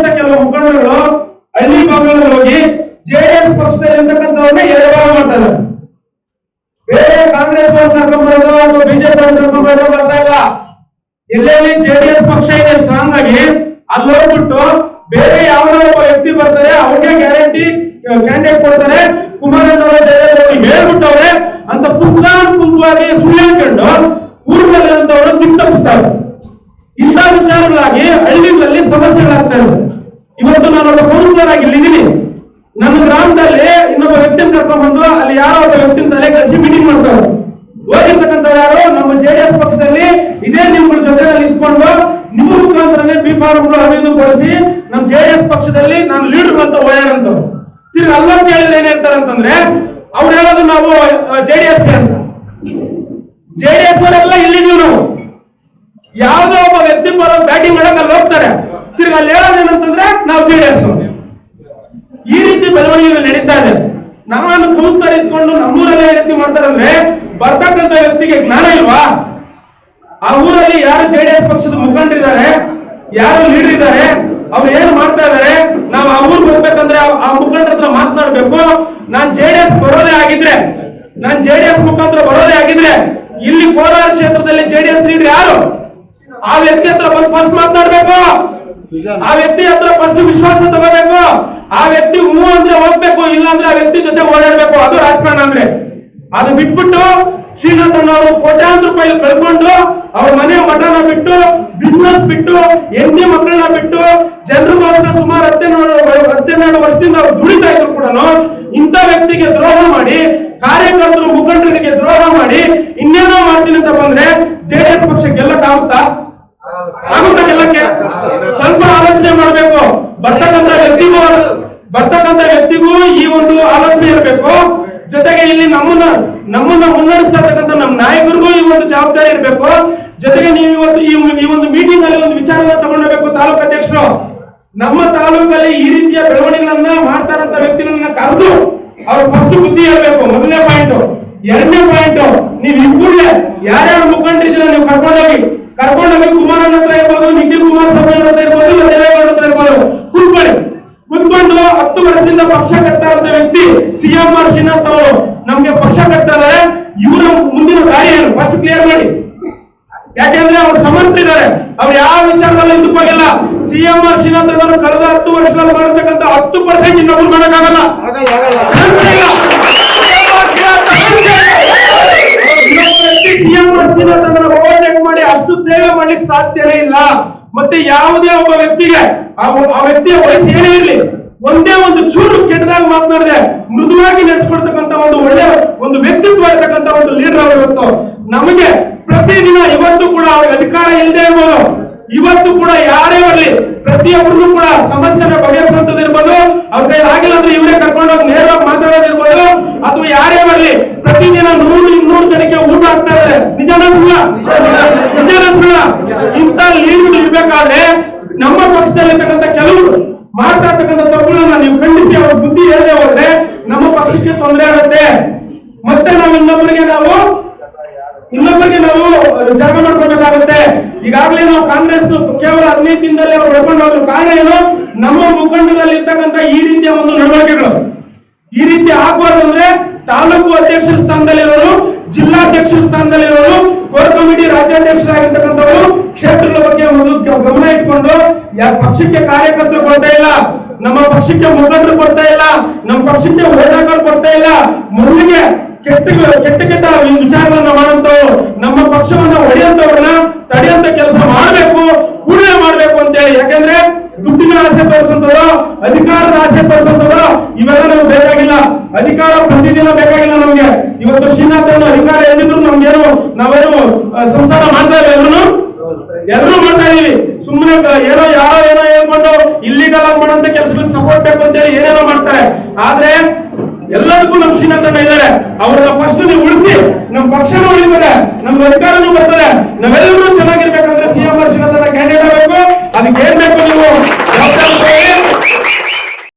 ಇರ್ತಕ್ಕಂಥ ಕೆಲವು ಮುಖಂಡರುಗಳು ಹಳ್ಳಿ ಭಾಗಗಳಲ್ಲಿ ಹೋಗಿ ಜೆಡಿಎಸ್ ಪಕ್ಷದಲ್ಲಿ ಇರ್ತಕ್ಕಂಥವ್ರನ್ನ ಎಡಭಾಗ ಮಾಡ್ತಾರೆ. ಬೇರೆ ಕಾಂಗ್ರೆಸ್ ಅವ್ರು ಕರ್ಕೊಂಡ್ಬರೋದು ಅಥವಾ ಬಿಜೆಪಿ ಅವ್ರು ಕರ್ಕೊಂಡ್ಬರೋದು ಬರ್ತಾ ಇಲ್ಲ. ಎಲ್ಲೆಲ್ಲಿ ಜೆಡಿಎಸ್ ಪಕ್ಷ ಇದೆ ಸ್ಟ್ರಾಂಗ್ ಆಗಿ ಅಲ್ಲಿ ಹೋಗ್ಬಿಟ್ಟು ಬೇರೆ ಯಾವ್ದೋ ಒಬ್ಬ ವ್ಯಕ್ತಿ ಬರ್ತಾರೆ, ಅವ್ರಿಗೆ ಗ್ಯಾರಂಟಿ ಕ್ಯಾಂಡಿಡೇಟ್ ಕೊಡ್ತಾರೆ, ಕುಮಾರಣ್ಣವರು ಹೇಳ್ಬಿಟ್ಟವ್ರೆ ಅಂತ ಪುಂಖವಾಗಿ ಸುಳ್ಳು ಹೇಳ್ಕೊಂಡು ಊರುಗಳಲ್ಲಿ ಅಂತವರು ದಿಕ್ತಪ್ಪಿಸ್ತಾರೆ. ಇಂಥ ವಿಚಾರಗಳಾಗಿ ಹಳ್ಳಿಗಳಲ್ಲಿ ಸಮಸ್ಯೆಗಳಾಗ್ತಾ ಇದೆ. ಇವತ್ತು ನಾನೊಬ್ಬ ಕೌನ್ಸಿಲರ್ ಆಗಿ ಇಲ್ಲಿದ್ದೀನಿ. ನನ್ನ ಗ್ರಾಮದಲ್ಲಿ ಇನ್ನೊಬ್ಬ ವ್ಯಕ್ತಿನ ಕರ್ಕೊಂಡ್ ಬಂದು ಅಲ್ಲಿ ಯಾರೋ ಒಬ್ಬ ವ್ಯಕ್ತಿನ ತಲೆ ಕಳಿಸಿ ಮೀಟಿಂಗ್ ಮಾಡ್ತಾರೆ. ಹೋಗಿರ್ತಕ್ಕಂಥ ಯಾರು ನಮ್ಮ ಜೆಡಿಎಸ್ ಪಕ್ಷದಲ್ಲಿ ಇದೇ ನಿಮ್ಗಳ ಜೊತೆ ನಿಂತ್ಕೊಂಡು ನಿಮ್ಮ ಮುಖಾಂತರನೇ ಬಿ ಫಾರ್ಮ್ಗಳು ಅಭಿವೃದ್ಧಿ ಪಡಿಸಿ ನಮ್ಮ ಜೆಡಿಎಸ್ ಪಕ್ಷದಲ್ಲಿ ನಾನು ಲೀಡರ್ ಅಂತ ಓಡಾಡಂತವ್ರು. ತಿರ್ಗಿ ಅಲ್ಲ ಕೇಳಿದ್ರೆ ಏನ್ ಹೇಳ್ತಾರೆ ಅಂತಂದ್ರೆ ಅವ್ರು ಹೇಳೋದು ನಾವು ಜೆಡಿಎಸ್ ಅಂತ. ಜೆಡಿಎಸ್ ಅವರೆಲ್ಲ ಇಲ್ಲಿದ್ದೀವಿ ನಾವು. ಯಾವ್ದೋ ಒಬ್ಬ ವ್ಯಕ್ತಿ ಬ್ಯಾಟಿಂಗ್ ಮಾಡಕ್ ಅಲ್ಲಿ ಹೋಗ್ತಾರೆ, ತಿರ್ಗಿ ಅಲ್ಲಿ ಹೇಳೋದೇನಂತಂದ್ರೆ ನಾವು ಜೆಡಿಎಸ್. ಈ ರೀತಿ ಬೆಳವಣಿಗೆ ನಡೀತಾ ಇದೆ. ನಾನು ಕೌನ್ಸಿಲರ್ ಇದ್ಕೊಂಡು ನಮ್ಮೂರಲ್ಲಿ ಈ ರೀತಿ ಮಾಡ್ತಾರೆ ಅಂದ್ರೆ ಬರ್ತಕ್ಕಂಥ ವ್ಯಕ್ತಿಗೆ ಜ್ಞಾನ ಇಲ್ವಾ? ಆ ಊರಲ್ಲಿ ಯಾರು ಜೆಡಿಎಸ್ ಪಕ್ಷದ ಮುಖಂಡರಿದ್ದಾರೆ, ಯಾರು ಲೀಡರ್ ಇದ್ದಾರೆ, ಅವ್ರು ಏನು ಮಾಡ್ತಾ ಇದಾರೆ, ನಾವು ಆ ಊರಿಗೆ ಹೋಗ್ಬೇಕಂದ್ರೆ ಆ ಮುಖಂಡರ ಹತ್ರ ಮಾತನಾಡ್ಬೇಕು. ನಾನ್ ಜೆಡಿಎಸ್ ಬರೋದೇ ಆಗಿದ್ರೆ, ನಾನ್ ಜೆಡಿಎಸ್ ಮುಖಾಂತರ ಬರೋದೇ ಆಗಿದ್ರೆ ಇಲ್ಲಿ ಕೋಲಾರ ಕ್ಷೇತ್ರದಲ್ಲಿ ಜೆಡಿಎಸ್ ಲೀಡರ್ ಯಾರು, ಆ ವ್ಯಕ್ತಿ ಹತ್ರ ಬಂದು ಫಸ್ಟ್ ಮಾತನಾಡ್ಬೇಕು. ಆ ವ್ಯಕ್ತಿ ಹತ್ರ ಫಸ್ಟ್ ವಿಶ್ವಾಸ ತಗೋಬೇಕು. ಆ ವ್ಯಕ್ತಿ ಹೂ ಅಂದ್ರೆ ಹೋಗ್ಬೇಕು, ಇಲ್ಲ ಅಂದ್ರೆ ಆ ವ್ಯಕ್ತಿ ಜೊತೆ ಓಡಾಡ್ಬೇಕು. ಅದು ರಾಜಕಾರಣ ಅಂದ್ರೆ. ಅದು ಬಿಟ್ಬಿಟ್ಟು ಶ್ರೀನಾಥ್ ಅಣ್ಣವರು ಕೋಟ್ಯಾಂತರ ರೂಪಾಯಿ ಕಳ್ಕೊಂಡು ಅವ್ರ ಮನೆ ಮಠನ ಬಿಟ್ಟು, ಬಿಸ್ನೆಸ್ ಬಿಟ್ಟು, ಹೆಂಡತಿ ಮಕ್ಕಳನ್ನ ಬಿಟ್ಟು ಜನರಿಗೋಸ್ಕರ ಸುಮಾರು 12 ವರ್ಷದಿಂದ ಅವ್ರು ದುಡಿತಾ ಇದ್ರು ಕೂಡ ಇಂಥ ವ್ಯಕ್ತಿಗೆ ದ್ರೋಹ ಮಾಡಿ, ಕಾರ್ಯಕರ್ತರು ಮುಖಂಡರಿಗೆ ದ್ರೋಹ ಮಾಡಿ ಇನ್ನೇನೋ ಮಾಡ್ತೀನಿ ಅಂತ ಬಂದ್ರೆ ಜೆಡಿಎಸ್ ಪಕ್ಷ ಗೆಲ್ಲಕ್ಕಾಗುತ್ತಾ? ಆಗುತ್ತಾ ಗೆಲ್ಲಕ್ಕೆ? ಸ್ವಲ್ಪ ಆಲೋಚನೆ ಮಾಡ್ಬೇಕು. ಬರ್ತಕ್ಕಂಥ ವ್ಯಕ್ತಿಗೂ ಈ ಒಂದು ಆಲೋಚನೆ ಇರಬೇಕು. ಜೊತೆಗೆ ಇಲ್ಲಿ ನಮ್ಮನ್ನ ಮುನ್ನಡೆಸ್ತಾ ಇರ್ತಕ್ಕಂಥ ನಮ್ಮ ನಾಯಕರಿಗೂ ಈ ಒಂದು ಜವಾಬ್ದಾರಿ ಇರಬೇಕು. ಜೊತೆಗೆ ನೀವು ಇವತ್ತು ಈ ಒಂದು ಮೀಟಿಂಗ್ ಅಲ್ಲಿ ಒಂದು ವಿಚಾರನ ತಗೊಂಡೋಗ್ಬೇಕು. ತಾಲೂಕು ಅಧ್ಯಕ್ಷರು ನಮ್ಮ ತಾಲೂಕಲ್ಲಿ ಈ ರೀತಿಯ ಬೆಳವಣಿಗೆಗಳನ್ನ ಮಾಡ್ತಾ ಇರೋಂಥ ವ್ಯಕ್ತಿಗಳನ್ನ ಕರೆದು ಅವ್ರ ಫಸ್ಟ್ ಬುದ್ಧಿ ಹೇಳ್ಬೇಕು. ಮೊದಲನೇ ಪಾಯಿಂಟ್. ಎರಡನೇ ಪಾಯಿಂಟ್, ನೀವು ಇಬ್ಬರೇ ಯಾರ್ಯಾರು ಮುಖಂಡರಿದ್ದೀರ ನೀವು ಕರ್ಕೊಂಡೋಗಿ ಕುಮಾರಣ್ಣ ಹತ್ರ ಇರ್ಬೋದು, ನಿಖಿಲ್ ಕುಮಾರಸ್ವಾಮಿ ಹತ್ರ ಇರ್ಬೋದು, ದೇವೇಗೌಡ ಹತ್ರ ಇರ್ಬೋದು, ಕುತ್ಕೊಂಡು 10 ವರ್ಷದಿಂದ ಪಕ್ಷ ಕಟ್ತಾ ಇರೋ ವ್ಯಕ್ತಿ ಸಿಎಂ ಆರ್ ಶ್ರೀನಾಥ್ ಅವರು ನಮ್ಗೆ ಪಕ್ಷ ಕಟ್ತಾ ಇದ್ದಾರೆ. ಇವರ ಮುಂದಿನ ದಾರಿ ಏನು ಫಸ್ಟ್ ಕ್ಲಿಯರ್ ಮಾಡಿ. ಯಾಕೆಂದ್ರೆ ಅವ್ರು ಸಮರ್ಥರಿದ್ದಾರೆ, ಅವ್ರು ಯಾವ ವಿಚಾರದಲ್ಲಿ ಇದಕ್ಕೆ ಹೋಗಿಲ್ಲ. ಸಿಎಂ ಆರ್ ಶ್ರೀನಾಥ್ ಅವರು ಕಳೆದ 10 ವರ್ಷಗಳಲ್ಲಿ ಮಾಡತಕ್ಕಂಥ 10% ಇನ್ನೊಬ್ರು ಮಾಡೋಕ್ಕಾಗಲ್ಲ. ಸಿಎಂ ಆರ್ ಶ್ರೀನಾಥ್ ಅವರ ಓವರ್ಟೇಕ್ ಮಾಡಿ ಅಷ್ಟು ಸೇವೆ ಮಾಡ್ಲಿಕ್ಕೆ ಸಾಧ್ಯನೇ ಇಲ್ಲ. ಮತ್ತೆ ಯಾವುದೇ ಒಬ್ಬ ವ್ಯಕ್ತಿಗೆ ಆ ವ್ಯಕ್ತಿಯ ವಯಸ್ಸು ಏನೇ ಇರಲಿ, ಒಂದೇ ಒಂದು ಚೂರು ಕೆಟ್ಟದಾಗ ಮಾತನಾಡದೆ ಮೃದುವಾಗಿ ನಡೆಸ್ಕೊಡ್ತಕ್ಕಂಥ ಒಂದು ಒಳ್ಳೆ ಒಂದು ವ್ಯಕ್ತಿತ್ವ ಇರತಕ್ಕಂಥ ಒಂದು ಲೀಡರ್ ಅವರು. ಇವತ್ತು ನಮಗೆ ಪ್ರತಿದಿನ ಇವತ್ತು ಕೂಡ ಅವ್ರಿಗೆ ಅಧಿಕಾರ ಇಲ್ಲದೆ ಇರ್ಬೋದು, ಇವತ್ತು ಕೂಡ ಯಾರೇ ಬರಲಿ ಪ್ರತಿಯೊಬ್ಬರಿಗೂ ಕೂಡ ಸಮಸ್ಯೆನ ಬಗೆಹರಿಸುವಂತದ್ದು ಇರ್ಬೋದು, ಅವ್ರ ಕೈ ಆಗಿಲ್ಲ ಅಂದ್ರೆ ಇವರೇ ಕರ್ಕೊಂಡೋಗಿ ನೇರವಾಗಿ ಮಾತಾಡೋದಿರ್ಬೋದು, ಅಥವಾ ಯಾರೇ ಬರಲಿ ಪ್ರತಿದಿನ 100-200 ಜನಕ್ಕೆ ಊಟ ಆಗ್ತಾ ಇದ್ದಾರೆ. ನಿಜಾನ ಸುಳ್ಳ? ಇಂಥ ಲೀಡರ್ಗಳು ಇರ್ಬೇಕಾದ್ರೆ ನಮ್ಮ ಪಕ್ಷದಲ್ಲಿರ್ತಕ್ಕಂಥ ಕೆಲವರು ಮಾಡ್ತಾ ಇರ್ತಕ್ಕಂಥ ತಪ್ಪುಗಳನ್ನ ನೀವು ಖಂಡಿಸಿ ಅವ್ರ ಬುದ್ಧಿ ಹೇಳದೆ ಹೋದ್ರೆ ನಮ್ಮ ಪಕ್ಷಕ್ಕೆ ತೊಂದರೆ ಆಗುತ್ತೆ. ಮತ್ತೆ ನಾವು ಇನ್ನೊಬ್ಬರಿಗೆ ನಾವು ಜಾಗ ಮಾಡ್ಕೋಬೇಕಾಗುತ್ತೆ. ಈಗಾಗಲೇ ನಾವು ಕಾಂಗ್ರೆಸ್ ಕೇವಲ 15 ದಿನದಲ್ಲಿ ಅವರು ಹೊಡ್ಕೊಂಡು ಹೋದ್ರು. ಕಾರಣ ಏನು? ನಮ್ಮ ಮುಖಂಡರಲ್ಲಿ ಇರ್ತಕ್ಕಂಥ ಈ ರೀತಿಯ ಒಂದು ನಡವಳಿಕೆಗಳು. ಈ ರೀತಿ ಆಗ್ಬಾರ್ದು ಅಂದ್ರೆ ತಾಲೂಕು ಅಧ್ಯಕ್ಷರ ಸ್ಥಾನದಲ್ಲಿರೋರು, ಜಿಲ್ಲಾಧ್ಯಕ್ಷರ ಸ್ಥಾನದಲ್ಲಿರೋರು, ಕೋರ್ ಕಮಿಟಿ ರಾಜ್ಯಾಧ್ಯಕ್ಷರಾಗಿರ್ತಕ್ಕಂಥವರು ಕ್ಷೇತ್ರಗಳ ಬಗ್ಗೆ ಒಂದು ಗಮನ ಇಟ್ಕೊಂಡು ಪಕ್ಷಕ್ಕೆ ಕಾರ್ಯಕರ್ತರು ಕೊಡ್ತಾ ಇಲ್ಲ, ನಮ್ಮ ಪಕ್ಷಕ್ಕೆ ಮುಖಂಡರು ಕೊಡ್ತಾ ಇಲ್ಲ, ನಮ್ಮ ಪಕ್ಷಕ್ಕೆ ಹೋರಾಟಗಾರರು ಕೊಡ್ತಾ ಇಲ್ಲ. ಮೊದಲಿಗೆ ಕೆಟ್ಟ ವಿಚಾರಗಳನ್ನ ಮಾಡುವಂತವ್ರು, ನಮ್ಮ ಪಕ್ಷವನ್ನ ಹೊಡೆಯುವಂತವ್ರನ್ನ ತಡೆಯುವಂತ ಕೆಲಸ ಮಾಡಬೇಕು, ಕೂಡಲೇ ಮಾಡಬೇಕು ಅಂತೇಳಿ. ಯಾಕಂದ್ರೆ ದುಡ್ಡಿನ ಆಸೆ ತೋರಿಸಂತವ್ರು, ಅಧಿಕಾರದ ಆಸೆ ತೋರಿಸಂತವ್ರು ಇವೆಲ್ಲ ನಮ್ಗೆ ಬೇಕಾಗಿಲ್ಲ. ಅಧಿಕಾರ ಪ್ರತಿದಿನ ಬೇಕಾಗಿಲ್ಲ ನಮ್ಗೆ. ಇವತ್ತು ಶ್ರೀನಾಥ್ ಅಧಿಕಾರ ಎಲ್ಲಿದ್ರು ನಮ್ಗೇನು ನಾವೇನು ಸಂಸಾರ ಮಾಡ್ತಾ ಇಲ್ಲ, ಎಲ್ಲರೂ ಮಾಡ್ತಾ ಇದೀವಿ. ಸುಮ್ಮನೆ ಏನೋ ಏನೋ ಹೇಳ್ಕೊಂಡು ಇಲ್ಲಿಗಲ್ ಆಗಿ ಮಾಡುವಂತ ಕೆಲಸಗಳಿಗೆ ಸಪೋರ್ಟ್ ಬೇಕು ಅಂತೇಳಿ ಏನೇನೋ ಮಾಡ್ತಾರೆ. ಆದ್ರೆ ಎಲ್ಲದಕ್ಕೂ ನಮ್ ಶ್ರೀನಾಥ್ ಇದ್ದಾರೆ. ಅವ್ರನ್ನ ಫಸ್ಟ್ ನೀವು ಉಳಿಸಿ, ನಮ್ ಪಕ್ಷನೂ ಉಳಿತಾರೆ, ನಮ್ಗೆ ಅಧಿಕಾರನೂ ಬರ್ತದೆ, ನಾವೆಲ್ಲರೂ